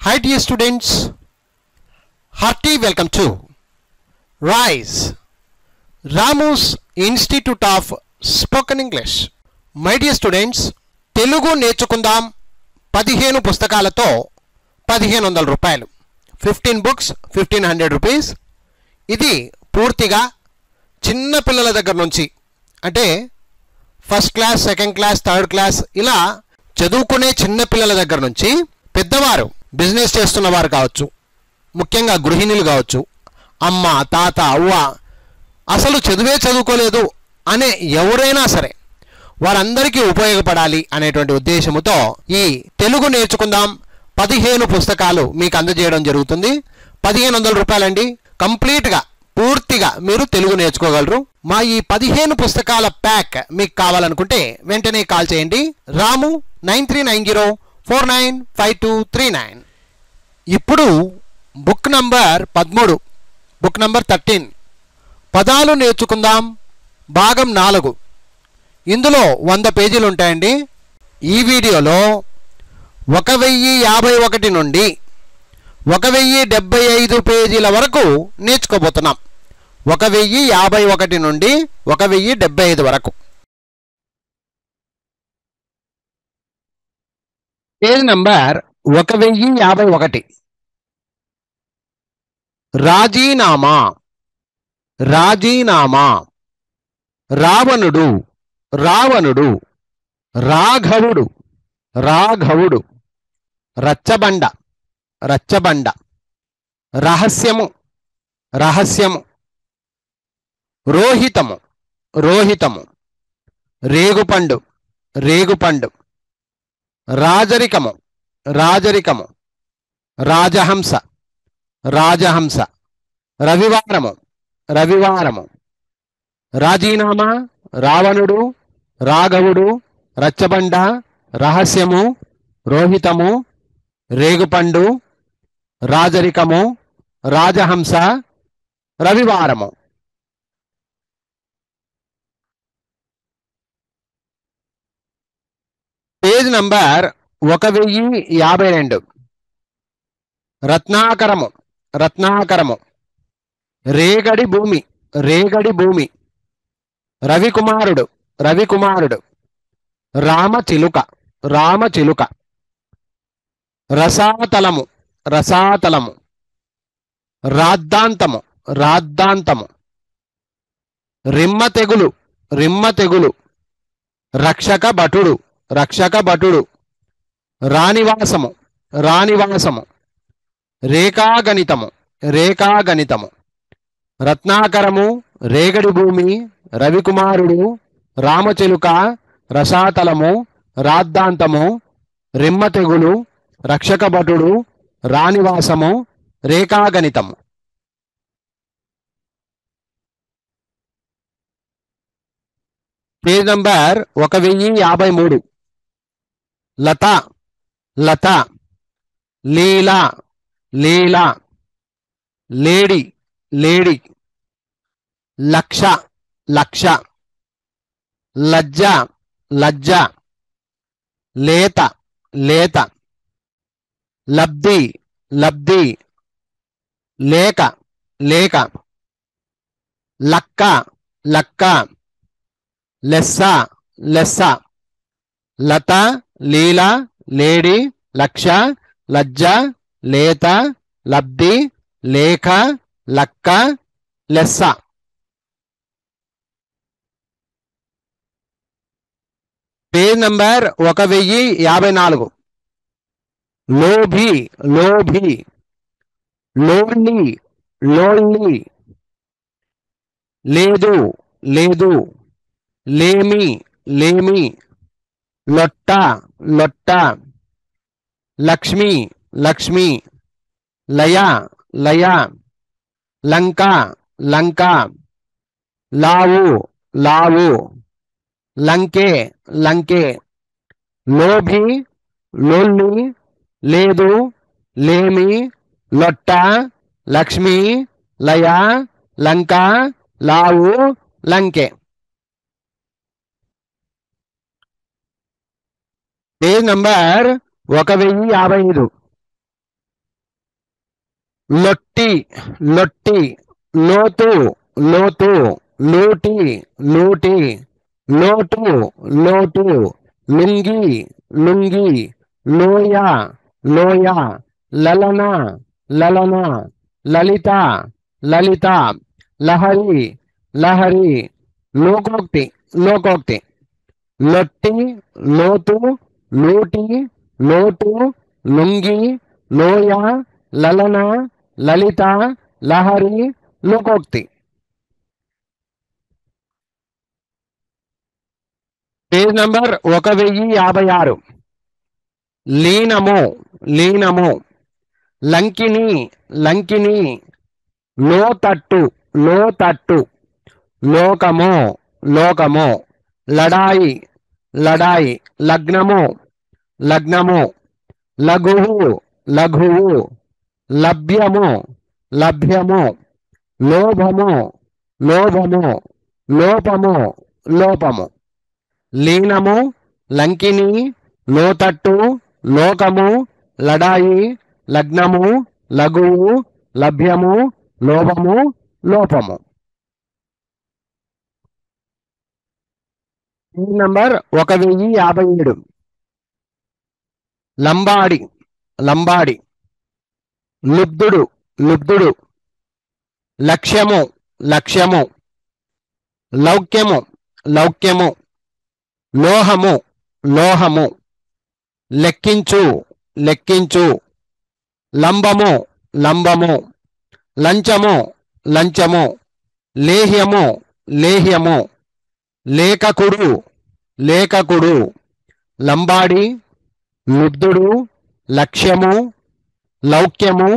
Hi dear students, hearty welcome to RISE, Ramu's Institute of Spoken English. My dear students, Telugu నేర్చుకుందాం 15 పుస్తకాలతో 1500 రూపాయలు, 15 books 1500 rupees. ఇది పూర్తిగా చిన్న పిల్లల దగ్గర నుంచి, అంటే first class, second class, third class ఇలా చదువుకునే చిన్న పిల్లల దగ్గర నుంచి పెద్దవారు, బిజినెస్ చేస్తున్న వారు కావచ్చు, ముఖ్యంగా గృహిణులు కావచ్చు, అమ్మ, తాత, అవ్వ, అసలు చదువుకోలేదు అనే ఎవరైనా సరే వారందరికీ ఉపయోగపడాలి అనేటువంటి ఉద్దేశంతో ఈ తెలుగు నేర్చుకుందాం 15 పుస్తకాలు మీకు అందజేయడం జరుగుతుంది. 1500 రూపాయలండి. కంప్లీట్గా పూర్తిగా మీరు తెలుగు నేర్చుకోగలరు. మా ఈ 15 పుస్తకాల ప్యాక్ మీకు కావాలనుకుంటే వెంటనే కాల్ చేయండి. రాము 9390495239. ఇప్పుడు బుక్ నంబర్ 13, బుక్ నంబర్ 13, పదాలు నేర్చుకుందాం భాగం 4. ఇందులో 100 పేజీలు ఉంటాయండి. ఈ వీడియోలో 1051 నుండి 1075 పేజీల వరకు నేర్చుకోబోతున్నాం. 1051 నుండి 1075 వరకు. Page number 1051. రాజీనామా. రాజీనామా. రావణుడు. రావణుడు. రాఘవుడు. రాఘవుడు. రచ్చబండ. రచ్చబండ. రహస్యము. రహస్యము. రోహితము. రోహితము. రేగుపండు. రేగుపండు. రాజరికము. రాజరికము. రాజహంస. రాజహంస. రవివారము. రవివారము. రాజీనామా, రావణుడు, రాఘవుడు, రచ్చబండ, రహస్యము, రోహితము, రేగుపండు, రాజరికము, రాజహంస, రవివారము. Page number 1052. రత్నాకరము. రత్నాకరము. రేగడి భూమి. రేగడి భూమి. రవికుమారుడు. రవికుమారుడు. రామచిలుక. రామచిలుక. రసాతలము. రసాతలము. రాద్ధాంతము. రాద్ధాంతము. రిమ్మ తెగులు. రిమ్మ తెగులు. రక్షక భటుడు. రక్షక భటుడు. రానివాసము. రానివాసము. రేఖాగణితము. రేఖాగణితము. రత్నాకరము, రేగడి భూమి, రవికుమారుడు, రామచిలుక, రసాతలము, రాద్ధాంతము, రిమ్మ తెగులు, రక్షక భటుడు, రానివాసము, రేఖాగణితము. Page number 1053. లత. లత. లీల. లీల. లేడి. లేడి. లక్ష. లక్ష. లజ్జ. లజ్జ. లేత. లేత. లబ్ధి. లబ్ధి. లేక. లేక. లక్క. లక్క. లెస్స. లెస్స. లత, లీల, లేడి, లక్ష, లజ్జ, లేత, లబ్ధి, లేఖ, లక్క, లెస్స. Page number 1054. లోభి. లోభి. లోన్లీ. లోన్లీ. లేదు. లేదు. లేమి. లేమి. లొట్ట. లొట్ట. లక్ష్మి. లక్ష్మి. లయ. లయ. లంక. లంక. లావు. లావు. లంకే. లంకే. లోభి, లోల్లి, లేదు, లేమి, లొట్ట, లక్ష్మి, లయ, లంక, లావు, లంకే. Page number 1055. లొట్టి లొట్టి, లోతు లోతు, లూటి లూటి, లోటు లోటు, లుంగి లుంగి, లోయ లోయ, లలన లలన, లలిత లలిత, లహరి లహరి, లోకోక్తి లోకోక్తి. లొట్టి లోతు, లూటి లోటు, లుంగి లోయ, లలన లలిత, లహరి, లోకోక్తి. Page number 1056. లీనము లీనము, లంకిని లంకిని, లోతట్టు లోతట్టు, లోకము లోకము, లడాయి లడాయి, లగ్నము లగ్నము, లఘువు లఘువు, లభ్యము లభ్యము, లోభము లోభము, లోపము లోపము. లీనము, లంకిని, లోతట్టు, లోకము, లడాయి, లగ్నము, లఘువు, లభ్యము, లోభము, లోపము. నంబర్ 1057. లంబాడి లంబాడి, లుబ్ధుడు లుబ్ధుడు, లక్ష్యము లక్ష్యము, లౌక్యము లౌక్యము, లోహము లోహము, లెక్కించు లెక్కించు, లంబము లంబము, లంచము లంచము, లేహ్యము లేహ్యము, లేఖకుడు లేఖకుడు. లంబాడి, లుబ్ధుడు, లక్ష్యము, లౌక్యము,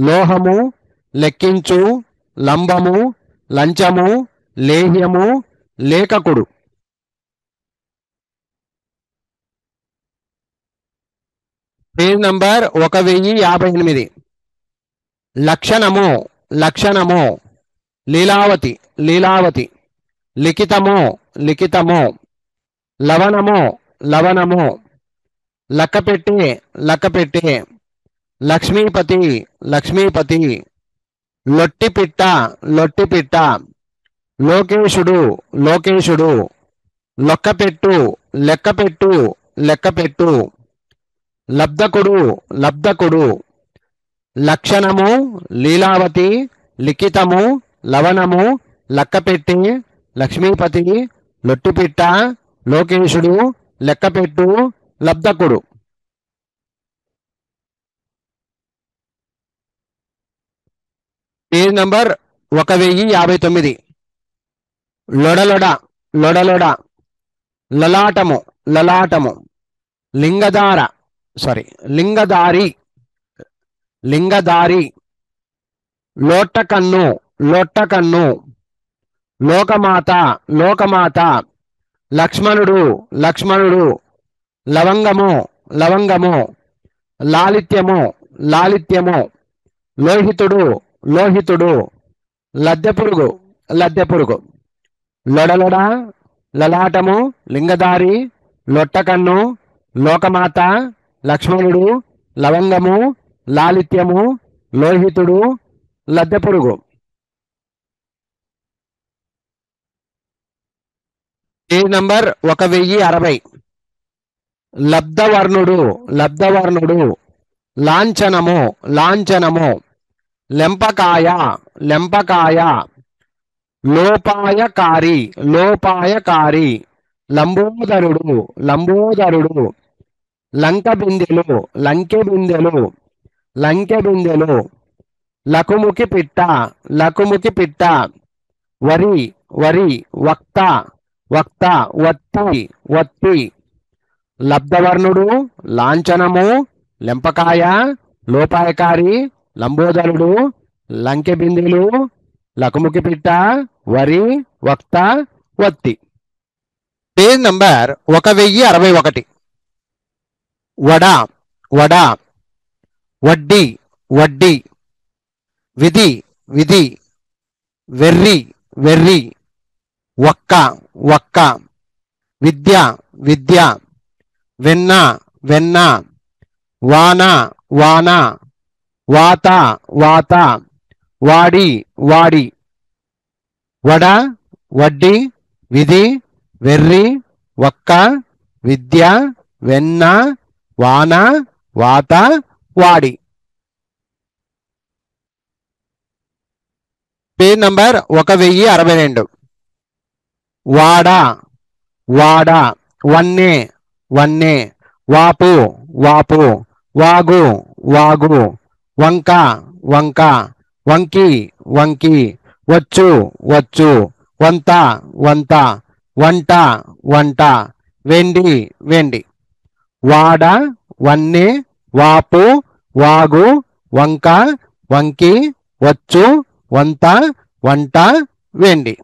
లోహము, లెక్కించు, లంబము, లంచము, లేహ్యము, లేఖకుడు. Page number 1058. లక్షణము లక్షణము, లీలావతి లీలావతి, లిఖితము లిఖితము, లవణము లవణము, లక్కపెట్టే లక్కపెట్టే, లక్ష్మీపతి లక్ష్మీపతి, లొట్టిపిట్ట లొట్టిపిట్ట, లోకేశుడు లోకేశుడు, లొక్కపెట్టు లెక్కపెట్టు లెక్కపెట్టు, లబ్ధకుడు లబ్ధకుడు. లక్షణము, లీలావతి, లిఖితము, లవణము, లక్కపెట్టి, లక్ష్మీపతి, లొట్టిపిట్ట, లోకేశుడు, లెక్కపెట్టు, లబ్ధకుడు. Page number 1059. లొడలొడ లొడలొడ, లలాటము లలాటము, లింగదార లింగదారి లింగదారి, లోట్టకన్ను లోట్టకన్ను, లోకమాత లోకమాత, లక్ష్మణుడు లక్ష్మణుడు, లవంగము లవంగము, లాలిత్యము లాలిత్యము, లోహితుడు లోహితుడు, లద్దెపురుగు లద్దెపురుగు. లొడలొడ, లలాటము, లింగదారి, లొట్టకన్ను, లోకమాత, లక్ష్మణుడు, లవంగము, లాలిత్యము, లోహితుడు, లద్దెపురుగు. Page number 1060. లబ్ధవర్ణుడు లబ్ధవర్ణుడు, లాంఛనము లాంఛనము, లెంపకాయ లెంపకాయ, లోపాయకారి లోపాయకారి, లంబోదరుడు లంబోదరుడు, లంకెబిందెలు లంకెబిందెలు లంకెబిందెలు, లకుముకి పిట్ట లకుముకి పిట్ట, వరి వరి, వక్త వక్త, వత్తి వత్తి. లబ్ధవర్ణుడు, లాంఛనము, లెంపకాయ, లోపాయకారి, లంబోదరుడు, లంకెబిందెలు, లకుముకి పిట్ట, వరి, వక్త, వత్తి. Page number 1061. వడ వడ, వడ్డీ వడ్డీ, విధి విధి, వెర్రి వెర్రి, వక్క వక్క, విద్య విద్య, వెన్న వెన్న, వాన వాన, వాత వాత, వాడి వాడి, వడ వడ్డీ, విధి వెర్రి, వక్క విద్య, వెన్న వాన, వాత వాడి. Page number 1062. వాడ వాడ, వన్నె వన్నె, వాపు వాపు, వాగు వాగు, వంక వంక, వంకి వంకి, వచ్చు వచ్చు, వంత వంత, వంట వంట, వెండి వెండి. వాడ వన్నె, వాపు, వాగు, వంక, వంకి, వచ్చు, వంత, వంట, వెండి.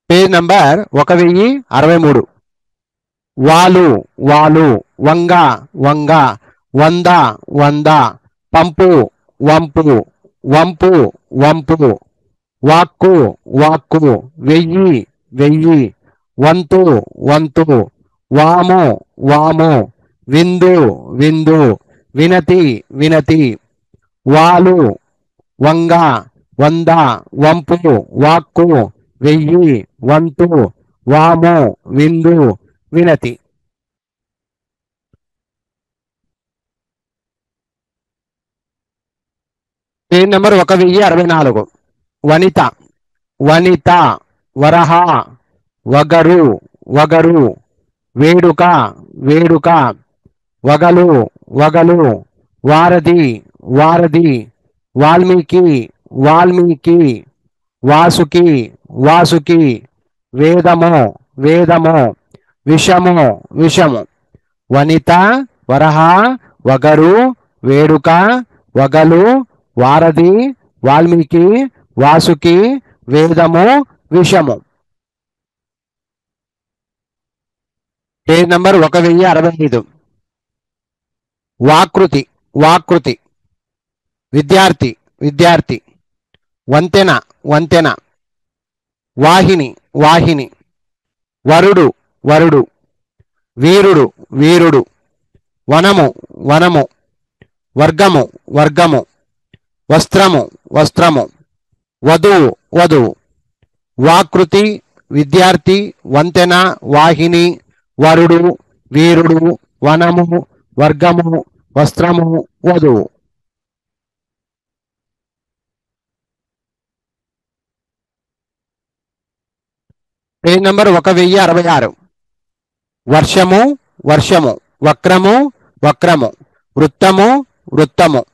Page number 1063. వాలు వాలు, వంగ వంగ, వంద వంద, పంపు వంపు, వంపు వంపు, వాక్కు వాక్కు, వెయ్యి వెయ్యి, వంతు వంతు, వాము వాము, విందు విందు, వినతి వినతి, వాలు వంగ, వంద, వంపు, వాక్కు, వెయ్యి, వంతు, వాము, విందు, వినతి. Page number 1064. వనిత వనిత, వరహ వగరు వగరు, వేడుక వేడుక, వగలు వగలు, వారధి వారధి, వాల్మీకి వాల్మీకి, వాసుకి వాసుకి, వేదము వేదము, విషము విషము. వనిత వరహ వగరు, వేడుక, వగలు, వారధి, వాల్మీకి, వాసుకి, వేదము, విషము. Page number 1065. వాకృతి వాకృతి, విద్యార్థి విద్యార్థి, వంతెన వంతెన, వాహిని వాహిని, వరుడు వరుడు, వీరుడు వీరుడు, వనము వనము, వర్గము వర్గము, వస్త్రము వస్త్రము, వధువు వధువు. వాకృతి, విద్యార్థి, వంతెన, వాహిని, వరుడు, వీరుడు, వనము, వర్గము, వస్త్రము, వధువు. Page number 1066. వర్షము వర్షము, వక్రము వక్రము, వృత్తము వృత్తము,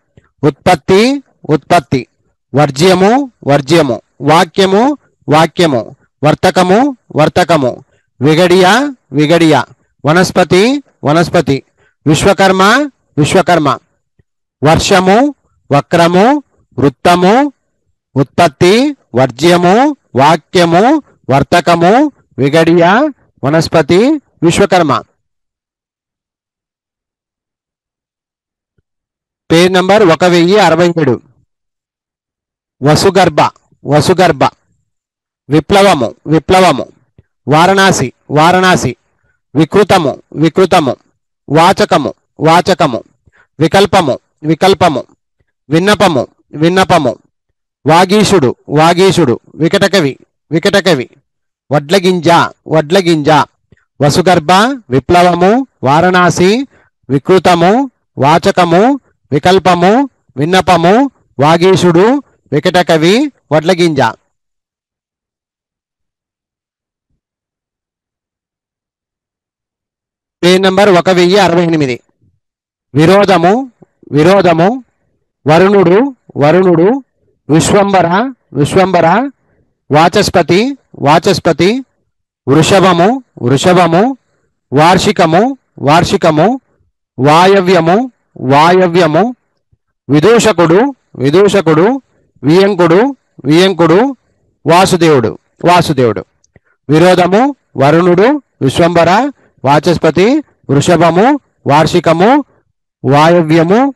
ఉత్పత్తి ఉత్పత్తి, వర్జ్యము వర్జ్యము, వాక్యము వాక్యము, వర్తకము వర్తకము, విగడియ విగడియ, వనస్పతి వనస్పతి, విశ్వకర్మ విశ్వకర్మ. వర్షము వక్రము, వృత్తము, ఉత్పత్తి, వర్జ్యము, వాక్యము, వర్తకము, విగడియ, వనస్పతి, విశ్వకర్మ. Page number 1067. వసుగర్భ వసుగర్భ, విప్లవము విప్లవము, వారణాసి వారణాసి, వికృతము వికృతము, వాచకము వాచకము, వికల్పము వికల్పము, విన్నపము విన్నపము, వాగీషుడు వాగీషుడు, వికటకవి వికటకవి, వడ్లగింజ వడ్లగింజ. వసుగర్భ, విప్లవము, వారణాసి, వికృతము, వాచకము, వికల్పము, విన్నపము, వాగీషుడు, వికటకవి, వడ్లగింజ. Page number 1068. విరోధము విరోధము, వరుణుడు వరుణుడు, విశ్వంబర విశ్వంబర, వాచస్పతి వాచస్పతి, వృషభము వృషభము, వార్షికము వార్షికము, వాయవ్యము వాయవ్యము, విదూషకుడు విదూషకుడు, వియంకుడు వియంకుడు, వాసుదేవుడు వాసుదేవుడు. విరోధము, వరుణుడు, విశ్వంబర, వాచస్పతి, వృషభము, వార్షికము, వాయవ్యము,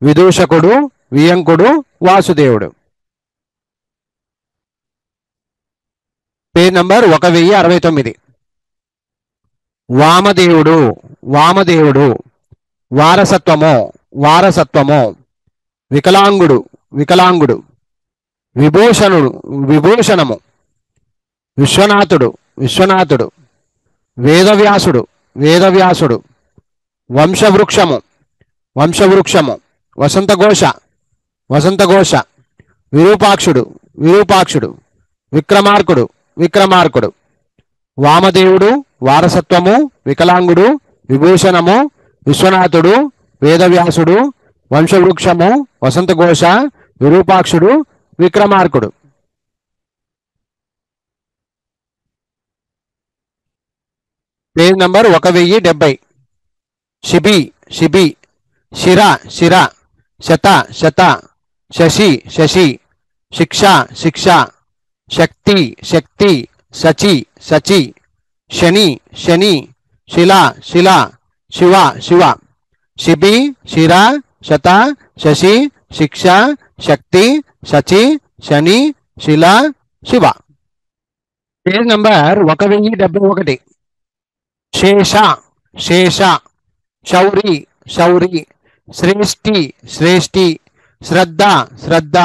విదూషకుడు, వియంకుడు, వాసుదేవుడు. Page number 1069. వామదేవుడు వామదేవుడు, వారసత్వము వారసత్వము. వికలాంగుడు వికలాంగుడు. విభూషణుడు విభూషణము. విశ్వనాథుడు విశ్వనాథుడు. వేదవ్యాసుడు వేదవ్యాసుడు. వంశవృక్షము వంశవృక్షము. వసంతఘోష వసంతఘోష. విరూపాక్షుడు విరూపాక్షుడు. విక్రమార్కుడు విక్రమార్కుడు. వామదేవుడు వారసత్వము వికలాంగుడు విభూషణము విశ్వనాథుడు వేదవ్యాసుడు వంశవృక్షము వసంతఘోష విరూపాక్షుడు విక్రమార్కుడు. Page number 1070. శిబి శిబి. శిర శిర. శత శత. శశి శశి. శిక్ష శిక్ష. శక్తి శక్తి. శచి శచి. శని శని. శిల శిల. శివ శివ. శిబి శిర శత శశి శిక్ష శక్తి శచి శని శిల శివ. Page number 1071. శేష శేష. శౌరి శౌరి. శ్రేష్ఠి శ్రేష్ఠి. శ్రద్ధ శ్రద్ధ.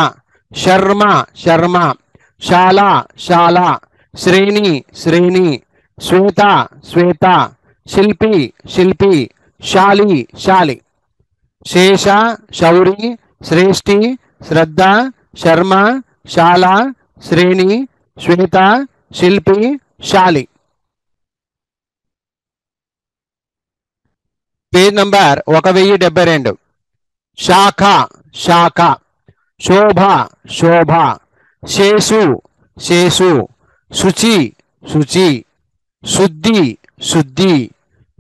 శర్మ శర్మ. శాల శాల. శ్రేణి శ్రేణి. శ్వేత శ్వేత. శిల్పి శిల్పి. శాలి శాలి. శేష శౌరి శ్రేష్ఠి శ్రద్ధ శర్మ శాల శ్రేణి శ్వేత శిల్పి శాలి. Page number 1072. శాఖ శాఖ. శోభ శోభ. శేషు శేషు. శుచి శుచి. శుద్ధి శుద్ధి.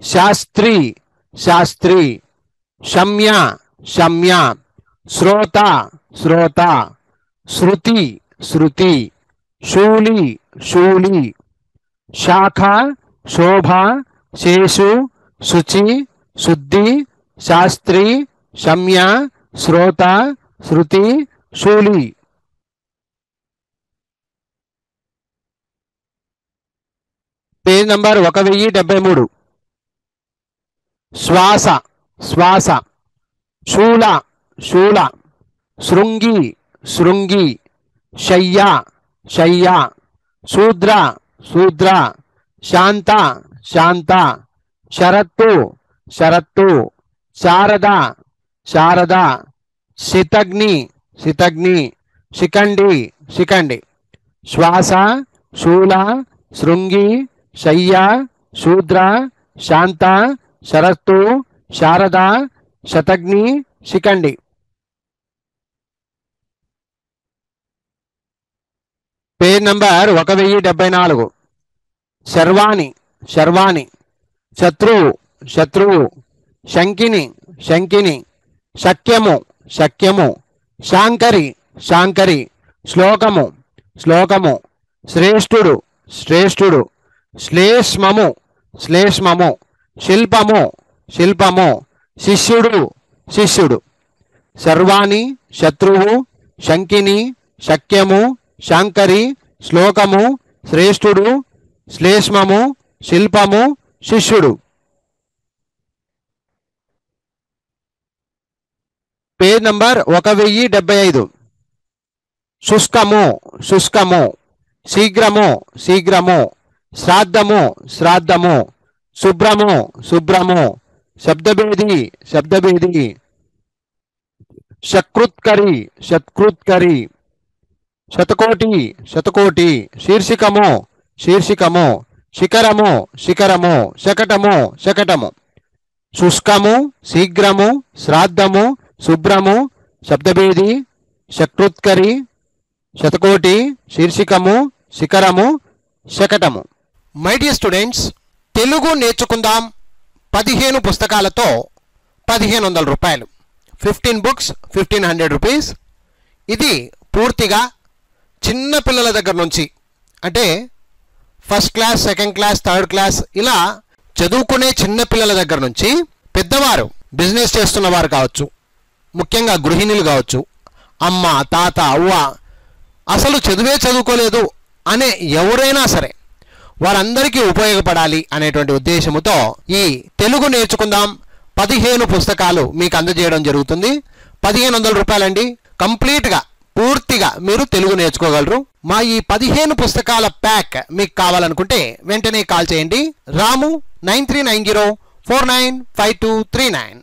శాస్త్రి శాస్త్రి. శమ్య శమ్య. శ్రోత శ్రోత. శృతి శృతి. శూలి శూలి. శాఖ శోభ శేషు శుచి శుద్ధి శాస్త్రి శమ్య శ్రోత శృతి శూలి. Page number 1073. శ్వాస శ్వాస. శూల శూల. శృంగి శృంగి. శయ్య శయ్య. శూద్ర శూద్ర. శాంత శాంత. శరత్తు శరత్తు. శారద శారద. శితగ్ని శితగ్ని. శిఖండి శిఖండి. శ్వాస శూల శృంగి శయ్య శూద్ర శాంత శరత్తు శారద శతగ్ని శిఖండి. Page number 1074. శర్వాణి శర్వాణి. శత్రువు శత్రువు. శంకిని శంకిని. శక్యము శక్యము. శాంకరి శాంకరి. శ్లోకము శ్లోకము. శ్రేష్ఠుడు శ్రేష్ఠుడు. శ్లేష్మము శ్లేష్మము. శిల్పము శిల్పము. శిష్యుడు శిష్యుడు. సర్వాణి శత్రువు శంకిని శక్యము శాంకరి శ్లోకము శ్రేష్ఠుడు శ్లేష్మము శిల్పము శిష్యుడు. Page number 1075. శుష్కము శుష్కము. శీఘ్రము శీఘ్రము. శ్రాద్ధము శ్రాద్ధము. శుభ్రము శుభ్రము. శబ్దభేది శబ్దభేది. శకృత్కరి శత్కృత్కరి. శతకోటి శతకోటి. శీర్షికము శీర్షికము. శిఖరము శిఖరము. శకటము శకటము. శుష్కము శీఘ్రము శ్రాద్ధము శుభ్రము శబ్దభేది శకృత్కరి శతకోటి శీర్షికము శిఖరము శకటము. మై డియర్ స్టూడెంట్స్, తెలుగు నేర్చుకుందాం 15 పుస్తకాలతో 1500 రూపాయలు. 15 books 1500 రూపీస్. ఇది పూర్తిగా చిన్న పిల్లల దగ్గర నుంచి, అంటే first class second class third class ఇలా చదువుకునే చిన్న పిల్లల దగ్గర నుంచి పెద్దవారు, బిజినెస్ చేస్తున్నవారు కావచ్చు, ముఖ్యంగా గృహిణులు కావచ్చు, అమ్మ తాత అవ్వ అసలు చదువే చదువుకోలేదు అనే ఎవరైనా సరే వారందరికీ ఉపయోగపడాలి అనేటువంటి ఉద్దేశంతో ఈ తెలుగు నేర్చుకుందాం 15 పుస్తకాలు మీకు అందజేయడం జరుగుతుంది. 1500 రూపాయలండి. కంప్లీట్గా పూర్తిగా మీరు తెలుగు నేర్చుకోగలరు. మా ఈ 15 పుస్తకాల ప్యాక్ మీకు కావాలనుకుంటే వెంటనే కాల్ చేయండి. రాము 9390495239.